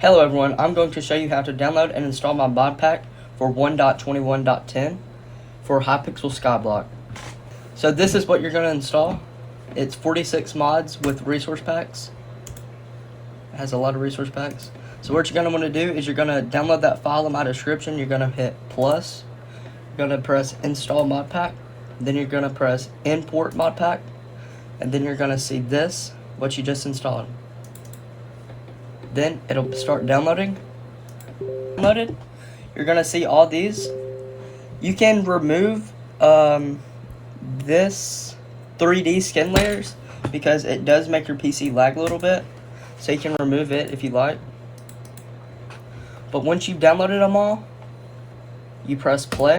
Hello everyone, I'm going to show you how to download and install my modpack for 1.21.10 for Hypixel SkyBlock. So this is what you're going to install. It's 46 mods with resource packs. It has a lot of resource packs. So what you're going to want to do is you're going to download that file in my description. You're going to hit plus. You're going to press install modpack. Then you're going to press import modpack. And then you're going to see this, what you just installed. Then it'll start downloading. Downloaded. You're gonna see all these. You can remove this 3D skin layers because it does make your PC lag a little bit. So you can remove it if you like. But once you've downloaded them all, you press play.